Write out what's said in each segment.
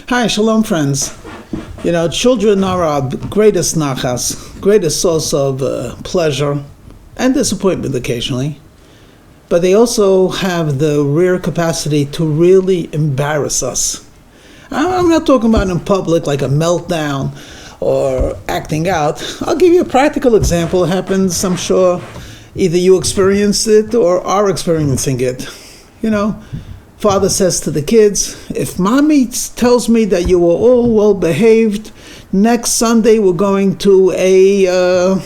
Hi, shalom friends. Children are our greatest nachas, greatest source of pleasure and disappointment occasionally. But they also have the rare capacity to really embarrass us. I'm not talking about in public like a meltdown or acting out. I'll give you a practical example. It happens, I'm sure, either you experienced it or are experiencing it. Father says to the kids, if mommy tells me that you were all well behaved, next Sunday we're going to a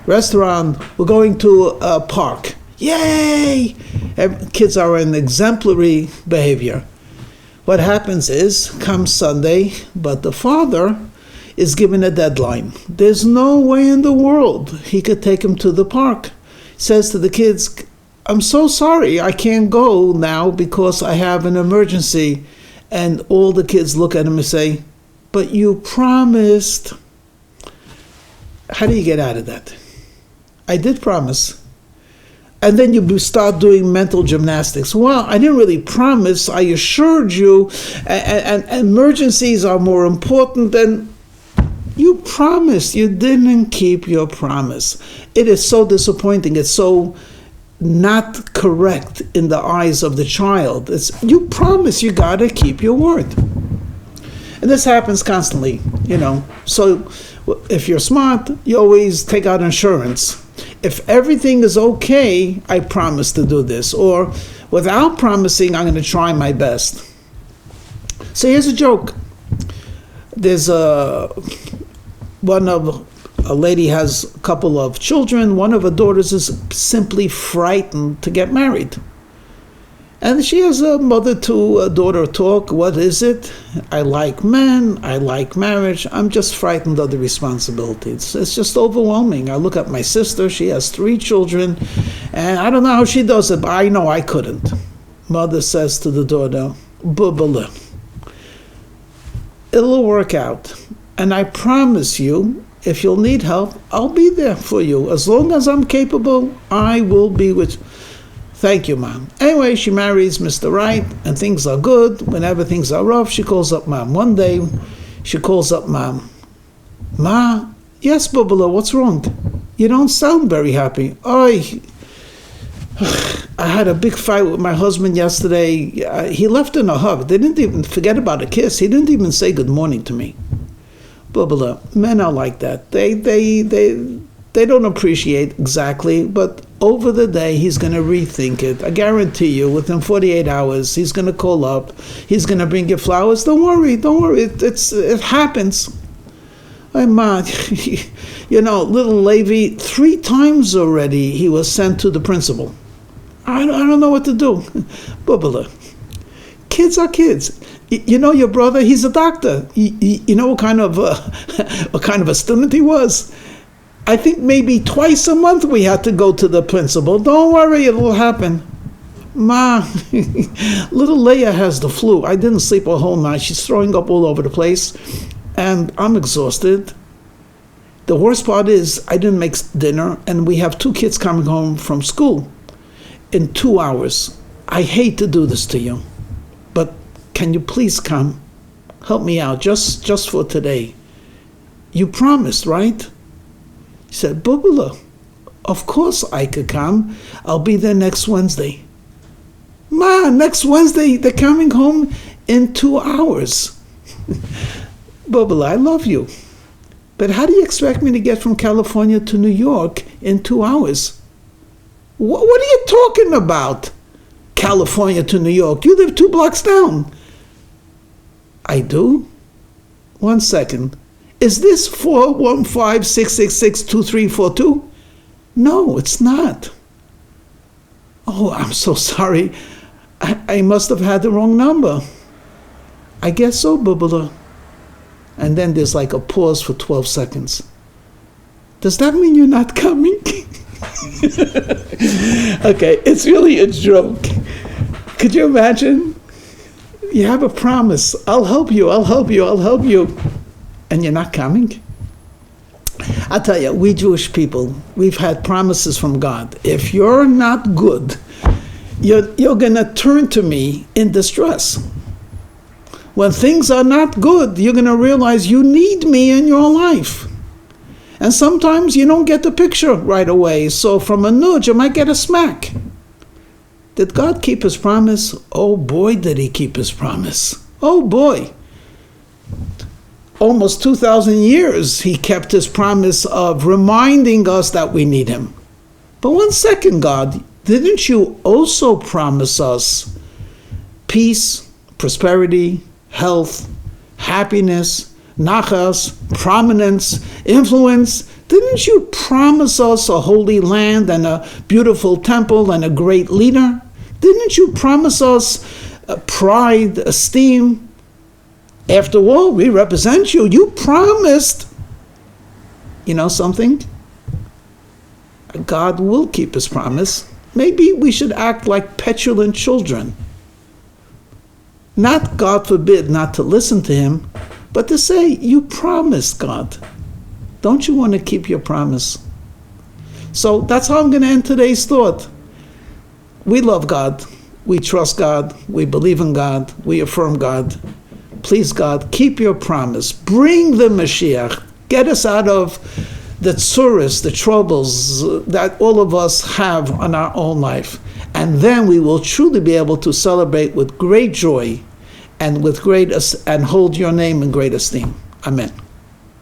restaurant, we're going to a park. Yay! Kids are in exemplary behavior. What happens is, comes Sunday, but the father is given a deadline. There's no way in the world he could take him to the park. He says to the kids, I'm so sorry, I can't go now because I have an emergency. And all the kids look at him and say, but you promised. How do you get out of that? I did promise. And then you start doing mental gymnastics. Well, I didn't really promise. I assured you, and emergencies are more important than you promised. You didn't keep your promise. It is so disappointing. It's so not correct in the eyes of the child. You promise, you got to keep your word. And this happens constantly, So if you're smart, you always take out insurance. If everything is okay, I promise to do this. Or without promising, I'm going to try my best. So here's a joke. There's a lady has a couple of children. One of her daughters is simply frightened to get married. And she has a mother to a daughter talk. What is it? I like men. I like marriage. I'm just frightened of the responsibilities. It's just overwhelming. I look at my sister. She has 3 children. And I don't know how she does it, but I know I couldn't. Mother says to the daughter, Bubala, it'll work out. And I promise you, if you'll need help, I'll be there for you. As long as I'm capable, I will be with you. Thank you, Mom. Anyway, she marries Mr. Right, and things are good. Whenever things are rough, she calls up Mom. One day, she calls up Mom. Ma, yes, Bubala, what's wrong? You don't sound very happy. I had a big fight with my husband yesterday. He left in a hug. They didn't even forget about a kiss. He didn't even say good morning to me. Bubala, men are like that. They don't appreciate exactly, but over the day, he's going to rethink it. I guarantee you, within 48 hours, he's going to call up. He's going to bring you flowers. Don't worry. It happens. Hey, Ma, little Levi, 3 times already he was sent to the principal. I don't know what to do. Bubala, kids are kids. Your brother, he's a doctor. You know what kind of a student he was? I think maybe twice a month we had to go to the principal. Don't worry, it will happen. Ma, little Leah has the flu. I didn't sleep a whole night. She's throwing up all over the place. And I'm exhausted. The worst part is I didn't make dinner, and we have 2 kids coming home from school in 2 hours. I hate to do this to you, but can you please come? Help me out, just for today. You promised, right? He said, Bubala, of course I could come. I'll be there next Wednesday. Ma, next Wednesday, they're coming home in 2 hours. Bubala, I love you. But how do you expect me to get from California to New York in 2 hours? What are you talking about? California to New York. You live 2 blocks down. I do? 1 second. Is this 415-666-2342? No, it's not. Oh, I'm so sorry. I must have had the wrong number. I guess so, Bubala. And then there's like a pause for 12 seconds. Does that mean you're not coming? Okay, it's really a joke. Could you imagine? You have a promise. I'll help you. And you're not coming? I tell you, we Jewish people, we've had promises from God. If you're not good, you're going to turn to me in distress. When things are not good, you're going to realize you need me in your life. And sometimes you don't get the picture right away. So from a nudge, you might get a smack. Did God keep his promise? Oh boy, did he keep his promise. Oh boy. Almost 2,000 years he kept his promise of reminding us that we need him. But 1 second, God, didn't you also promise us peace, prosperity, health, happiness, nachas, prominence, influence? Didn't you promise us a holy land and a beautiful temple and a great leader? Didn't you promise us pride, esteem? After all, we represent you. You promised. You know something? God will keep his promise. Maybe we should act like petulant children. Not, God forbid, not to listen to him, but to say, you promised, God. Don't you want to keep your promise? So that's how I'm going to end today's thought. We love God. We trust God. We believe in God. We affirm God. Please, God, keep your promise. Bring the Mashiach. Get us out of the tsuris, the troubles that all of us have on our own life. And then we will truly be able to celebrate with great joy and with and hold your name in great esteem. Amen.